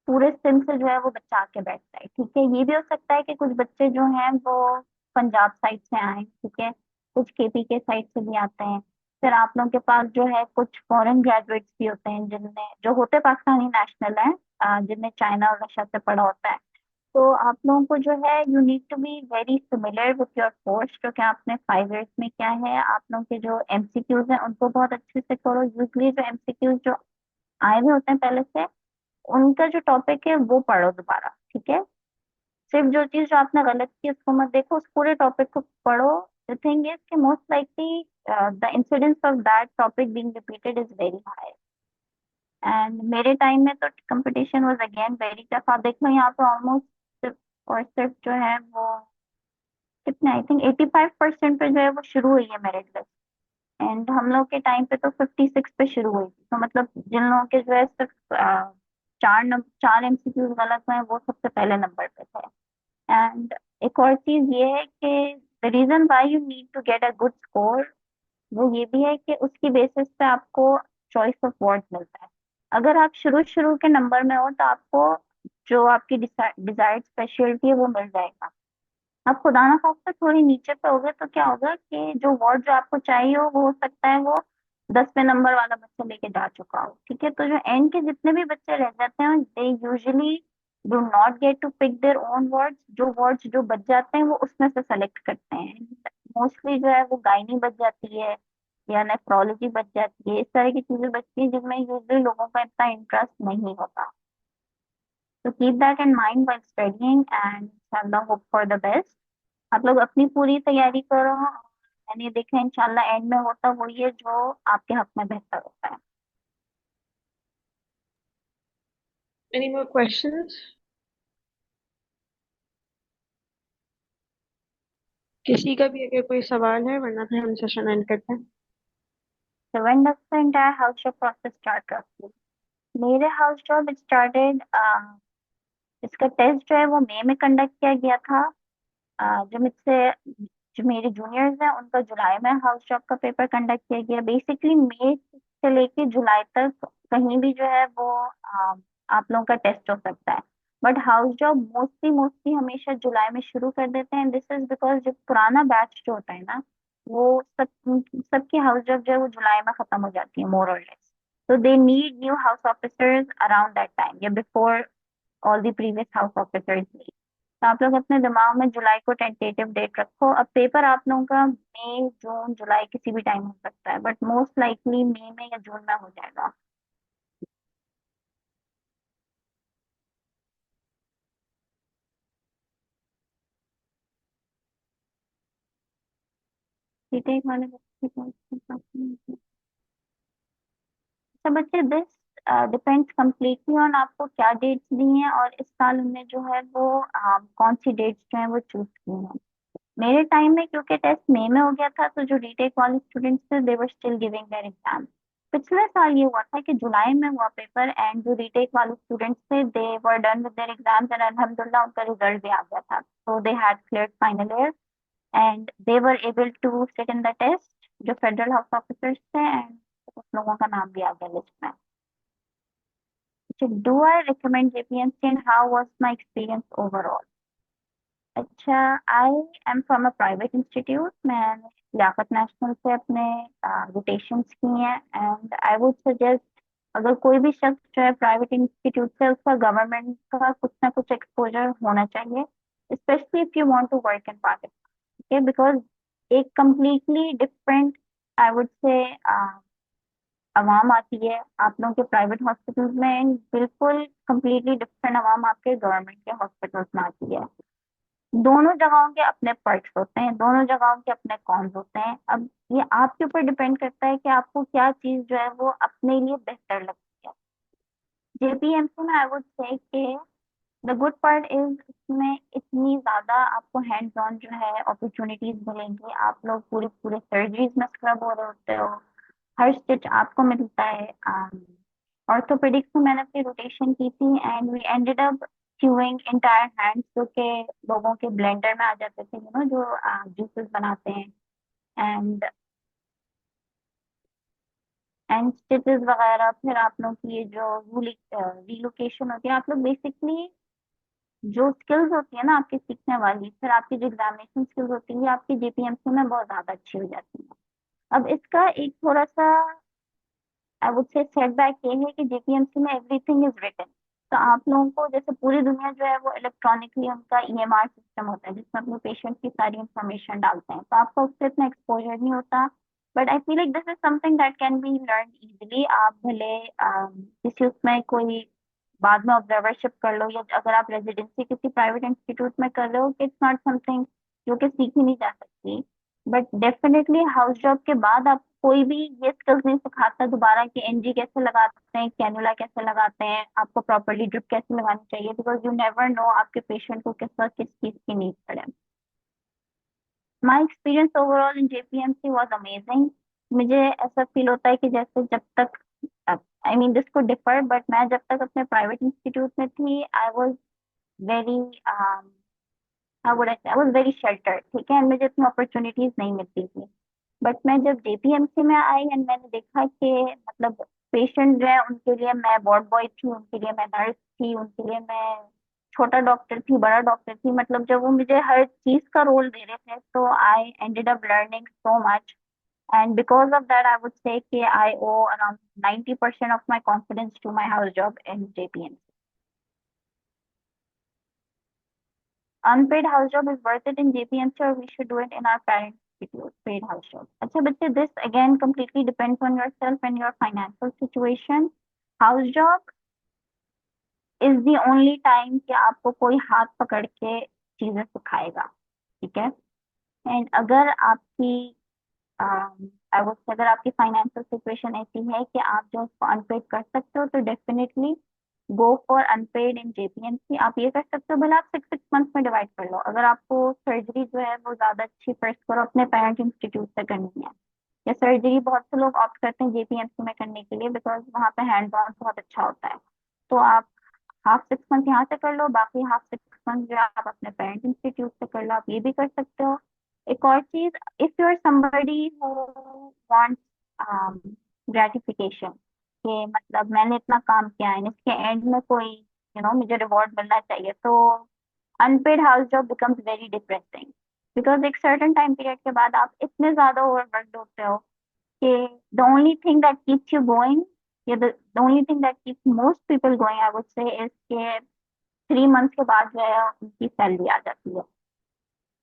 S3: पूरे सिंध से जो है वो बच्चा आके बैठता है। ठीक है, ये भी हो सकता है कि कुछ बच्चे जो हैं वो पंजाब साइड से आए, ठीक है, कुछ केपी के साइड से भी आते हैं। फिर आप लोगों के पास जो है कुछ फॉरेन ग्रेजुएट्स भी होते हैं जिनने जो होते पाकिस्तानी नेशनल हैं, जिनने चाइना और रशिया से पढ़ा होता है। तो आप लोगों को जो है you need to be very similar with your course, जो कि आपने 5 इयर्स में क्या है, आप लोगों के जो एमसीक्यूज हैं उनको बहुत अच्छे से करो। यूजली जो एमसीक्यूज जो आए हुए होते हैं पहले से, उनका जो टॉपिक है वो पढ़ो दोबारा। ठीक है, सिर्फ जो चीज जो आपने गलत की उसको मत देखो, उस पूरे टॉपिक को पढ़ो। द थिंग इज कि most likely the incidence of that topic being repeated is very high. And मेरे टाइम में तो competition was again very tough. आप देख लो यहाँ पे ऑलमोस्ट सिर्फ और सिर्फ जो है वो कितने, आई थिंक 85% पे जो है वो शुरू हुई है मेरिट लिस्ट एंड हम लोग के टाइम पे तो 56 पे शुरू हुई थी। तो मतलब जिन लोगों के जो है सिर्फ 4 एमसीक्यूज गलत हुए हैं वो सबसे पहले नंबर पे थे। एंड एक और चीज ये है कि the reason why you need to get a good score वो ये भी है कि उसकी बेसिस पे आपको चॉइस ऑफ वर्ड मिलता है। अगर आप शुरू शुरू के नंबर में हो तो आपको जो आपकी डिजायर्ड स्पेशलिटी है वो मिल जाएगा। आप खुदा ना खास्ता थोड़ी नीचे पे हो गए तो क्या होगा कि जो वर्ड जो आपको चाहिए हो सकता है वो 10वें नंबर वाला बच्चा लेके जा चुका हो। ठीक है, तो जो एंड के जितने भी बच्चे रह जाते हैं they usually do not get to pick their own wards, जो वर्ड्स जो बच जाते हैं वो उसमें से सेलेक्ट करते हैं। मोस्टली जो है वो गायनी बच जाती है या नेफ्रोलॉजी बच जाती है, इस तरह की चीजें बचती है जिनमें यूजुअली लोगों का इतना इंटरेस्ट नहीं होता। तो keep that in mind while studying and इंशाल्लाह होप फॉर द बेस्ट। आप लोग अपनी पूरी तैयारी करो, मैंने देखा इंशाल्लाह एंड में होता वही है जो आपके हक में बेहतर होता है।
S1: Any more questions? किसी का भी अगर कोई सवाल है, वरना फिर हम सेशन एंड करते हैं।
S3: So when does the entire house job process start roughly? मेरे हाउस जॉब स्टार्टेड, इसका टेस्ट जो है वो मई में कंडक्ट किया गया था। जो मुझसे जो मेरे जूनियर्स हैं उनका जुलाई में हाउस जॉब का पेपर कंडक्ट किया गया। बेसिकली मई से लेके जुलाई तक कहीं भी जो है वो आप लोगों का टेस्ट हो सकता है, बट हाउस जॉब मोस्टली हमेशा जुलाई में शुरू कर देते हैं। दिस इज बिकॉज जो पुराना बैच जो होता है ना वो सबकी हाउस जॉब जो है वो जुलाई में खत्म हो जाती है मोर और लेस। तो they need new house officers around that time या before all the previous house officers leave. तो आप लोग अपने दिमाग में जुलाई को टेंटेटिव डेट रखो। अब पेपर आप लोगों का मई जून जुलाई किसी भी टाइम हो सकता है, बट मोस्ट लाइकली मई में या जून में हो जाएगा। ठीक है वाले तो बच्चे दिस डिपेंड्स कम्प्लीटली ऑन आपको क्या डेट्स दी हैं और इस साल उनने जो है वो कौन सी डेट्स जो है वो चूज की हैं। मेरे टाइम में क्योंकि टेस्ट मई में हो गया था, तो जो रीटेक वाले स्टूडेंट्स थे they were still giving their exam. पिछले साल ये हुआ था कि जुलाई में हुआ पेपर, एंड जो रीटेक वाले स्टूडेंट्स थे they were done with their exams and अल्हम्दुलिल्लाह उनका रिजल्ट भी आ गया था, so they had cleared final year and they were able to sit in the test। जो फेडरल हाउस ऑफिसर्स थे एंड कुछ लोगों का नाम भी आ गया लिस्ट में। Do I recommend JPMC and how was my experience overall? अच्छा, I am from a private institute. मैंने लियाकत नेशनल से अपने रोटेशंस की हैं, एंड आई वुड सजेस्ट अगर कोई भी शख्स जो है प्राइवेट इंस्टीट्यूट से, उसका गवर्नमेंट का कुछ ना कुछ एक्सपोजर होना चाहिए, specially if you want to work in Pakistan. Okay, because एक completely different I would say अवाम आती है आप लोगों के प्राइवेट हॉस्पिटल्स में, बिल्कुल कम्प्लीटली डिफरेंट अवाम आपके गवर्नमेंट के हॉस्पिटल्स में आती है। दोनों जगहों के अपने पर्क्स होते हैं, दोनों जगहों के अपने कॉन्स होते हैं। अब ये आपके ऊपर डिपेंड करता है कि आपको क्या चीज जो है वो अपने लिए बेहतर लगती है। जेपीएमसी में आई वुड से कि द गुड पार्ट इज इसमें इतनी ज्यादा आपको हैंड्स ऑन जो है अपॉर्चुनिटीज मिलेंगी। आप लोग पूरे पूरे सर्जरीज में स्क्रब हो रहे होते हो, हर स्टिच आपको मिलता है। ऑर्थोपेडिक्स में मैंने अपनी रोटेशन की थी and we ended up queuing entire hands, जो कि लोगों के ब्लेंडर में आ जाते थे, यू नो, जो जूसेस बनाते हैं। एंड स्टिचेस वगैरह, फिर आप लोग की ये जो रिलोकेशन होती है, आप लोग बेसिकली जो स्किल्स होती है ना आपकी सीखने वाली, फिर आपकी जो एग्जामिनेशन स्किल्स होती है आपकी जेपीएमसी में बहुत ज्यादा अच्छी हो जाती है। अब इसका एक थोड़ा सा आई वुड से सेटबैक ये है कि जेपीएमसी में एवरीथिंग इज रिटन। तो आप लोगों को जैसे पूरी दुनिया जो है वो इलेक्ट्रॉनिकली उनका ईएमआर सिस्टम होता है जिसमें अपने पेशेंट की सारी इंफॉर्मेशन डालते हैं, तो आपका उससे इतना एक्सपोजर नहीं होता। But I feel like this is something that can be learn easily. आप भले किसी उसमें कोई बाद में ऑब्जर्वरशिप कर लो, या अगर आप रेजिडेंसी किसी प्राइवेट इंस्टीट्यूट में कर रहे हो, इट्स नॉट समथिंग जो कि सीखी नहीं जा सकती। बट डेफिनेटली हाउस जॉब के बाद आप कोई भी ये स्किल्स नहीं सिखाता दोबारा कि एनजी कैसे लगाते हैं, कैनुला कैसे लगाते हैं, आपको प्रॉपरली ड्रिप कैसे लगानी चाहिए, बिकॉज यू नेवर नो आपके पेशेंट को किस वक्त किस चीज की नीड पड़े। My experience overall in JPMC was amazing. मुझे ऐसा फील होता है कि जैसे जब तक आई मीन दिस को डिफर, बट मैं जब तक अपने प्राइवेट इंस्टीट्यूट में थी I was very I was very sheltered, ठीक है, मुझे इतनी अपॉर्चुनिटीज नहीं मिलती थी। बट मैं जब जेपीएमसी में आई एंड मैंने देखा कि मतलब पेशेंट जो है उनके लिए मैं वार्ड बॉय थी, उनके लिए मैं नर्स थी, उनके लिए मैं छोटा डॉक्टर थी, बड़ा डॉक्टर थी, मतलब जब वो मुझे हर चीज का रोल दे रहे थे, तो I ended up learning so much. And because of that I would say कि I owe around 90% of my confidence to my house job in JPMC. Unpaid house job is worth it in JPMC, or we should do it in our parent institute, paid house job? अच्छा बच्चे, this again completely depends on yourself and your financial situation. House job is the only time कि आपको कोई हाथ पकड़ के चीजें सिखाएगा, ठीक है। एंड अगर आपकी आई वुड से अगर आपकी फाइनेंशियल सिचुएशन ऐसी है कि आप जो उसको अनपेड कर सकते हो, तो definitely go for unpaid in JPMC. आप ये कर सकते हो, भले आप 6 6 मंथ्स में डिवाइड कर लो। अगर आपको सर्जरी जो है वो ज्यादा अच्छी फर्स्ट करो अपने पेरेंट इंस्टीट्यूट से करनी है, या सर्जरी बहुत से लोग ऑप्ट करते हैं जेपीएमसी में करने के लिए बिकॉज वहाँ पे हैंड ऑन बहुत अच्छा होता है, तो आप हाफ 6 मंथ यहाँ से कर लो, बाकी हाफ 6 मंथ जो है आप अपने पेरेंट इंस्टीट्यूट से कर लो, आप ये भी कर सकते हो। एक और चीज, if you are somebody who wants gratification, कि मतलब मैंने इतना काम किया है इसके एंड में कोई मुझे रिवॉर्ड मिलना चाहिए, तो unpaid house job becomes very depressing. Because एक सर्टन टाइम पीरियड के बाद आप इतने ज्यादा ओवरवर्कड होते हो कि the only thing that keeps you going, या the only thing that keeps most people going, I would say, is कि 3 मंथ्स के बाद जो है उनकी सैलरी आ जाती है।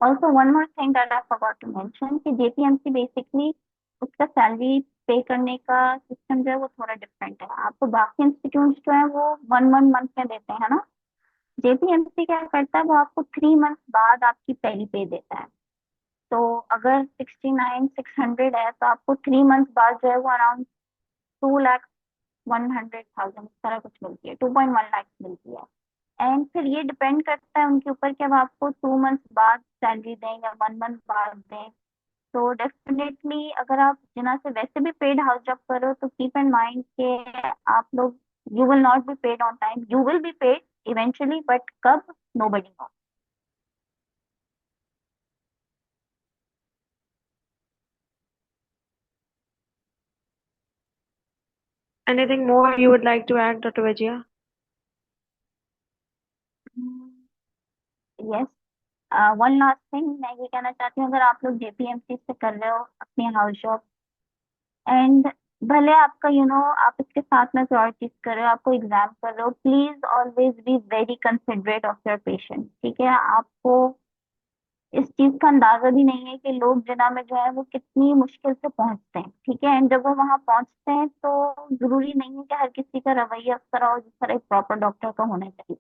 S3: Also one more thing that I forgot to mention कि जेपीएमसी बेसिकली उसका सैलरी पे करने का सिस्टम जो है वो थोड़ा डिफरेंट है। आपको बाकी इंस्टीट्यूट जो है वो 1 मंथ में देते हैं ना, जेपीएमसी क्या करता है वो आपको 3 मंथ बाद आपकी पहली पे देता है। तो अगर 69,600 है तो आपको 3 मंथ बाद जो है वो अराउंड 2,100,000 इस तरह कुछ मिलती है, 2.1 लाख मिलती है। एंड फिर ये डिपेंड करता है उनके ऊपर कि अब आपको 2 मंथ बाद सैलरी दें या 1 मंथ बाद दें। तो डेफिनेटली अगर आप जिना से वैसे भी पेड हाउस जॉब करो तो कीप इन माइंड के आप लोग you will not be paid on time, you will be paid eventually, but कब nobody know.
S1: Anything more you would like to add, Dr. Vijaya?
S3: Yes, one last thing मैं ये कहना चाहती हूँ, अगर आप लोग जेपीएमसी से कर रहे हो अपनी हाउस जॉब एंड भले आपका आप इसके साथ में कोई और चीज कर रहे हो, आपको एग्जाम कर रहे हो, please always be very considerate of your patient. ठीक है, आपको इस चीज का अंदाजा भी नहीं है कि लोग जिना में जो है वो कितनी मुश्किल से पहुंचते हैं। ठीक है, एंड जब वो वहां पहुंचते हैं तो जरूरी नहीं है कि हर किसी का रवैया उस तरह हो जिस तरह एक प्रॉपर डॉक्टर का होना चाहिए।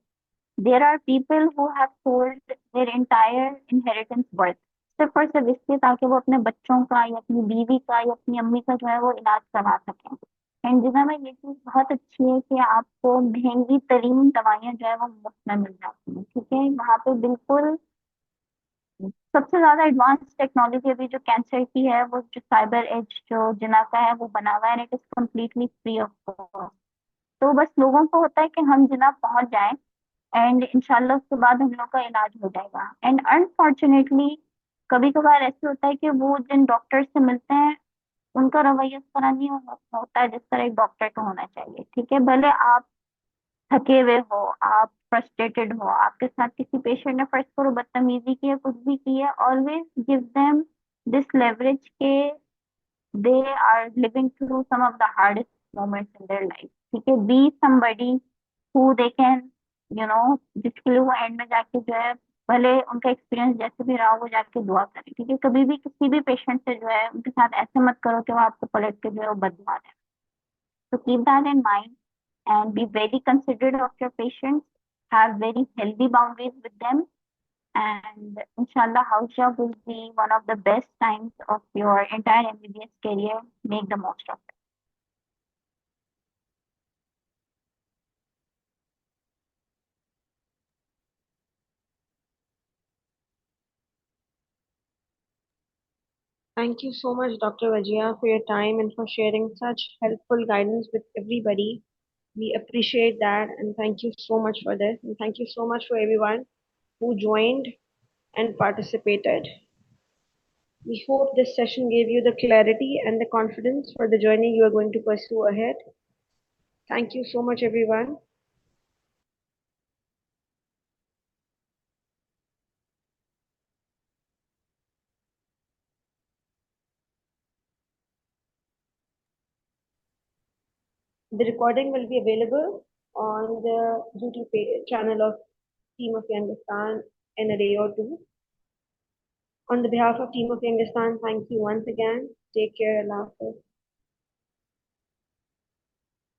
S3: There are people who have sold their entire inheritance worth सिर्फ और सिर्फ इसलिए ताकि वो अपने बच्चों का या अपनी बीवी का या अपनी अम्मी का जो है वो इलाज करवा सकें। एंड जिना में ये चीज बहुत अच्छी है कि आपको महंगी तरीन दवाइयां जो है वो मुफ्त में मिल जाती हैं। ठीक है, वहाँ पे बिल्कुल सबसे ज्यादा एडवांस टेक्नोलॉजी अभी जो कैंसर की है वो जो साइबर एज जो जिना का है वो बना हुआ है, and it is completely free of cost. तो बस लोगों को होता है कि हम जिना पहुंच जाएं एंड इंशाल्लाह उसके बाद हम लोग का इलाज हो जाएगा। एंड अनफॉर्चुनेटली कभी कभार ऐसे होता है कि वो जिन डॉक्टर से मिलते हैं उनका रवैया इस तरह नहीं होता है जिस तरह एक डॉक्टर को होना चाहिए। ठीक है, भले आप थके हुए हो, आप फ्रस्ट्रेटेड हो, आपके साथ किसी पेशेंट ने फर्ज करो बदतमीजी की है, कुछ भी की है, always give them this leverage के they are living through some of the hardest moments in their life. ठीक है, be somebody who they can जिसके लिए वो एंड में जाके जो है भले उनका एक्सपीरियंस जैसे भी रहा हो वो जाके दुआ करें। ठीक है, कभी भी किसी भी पेशेंट से जो है उनके साथ ऐसे मत करो कि वो आपको पलट के जो है वो बददुआ दें। तो keep that in mind and be very considerate of your patients, have very healthy boundaries with them, and inshallah, house job will be one of the best times of your entire MBBS career. Make the most of it.
S1: Thank you so much, Dr. Vijaya, for your time and for sharing such helpful guidance with everybody. We appreciate that and thank you so much for this. And thank you so much for everyone who joined and participated. We hope this session gave you the clarity and the confidence for the journey you are going to pursue ahead. Thank you so much, everyone. The recording will be available on the YouTube channel of Team of Youngistan in a day or two. On the behalf of Team of Youngistan, thank you once again. Take care. Allah Hafiz.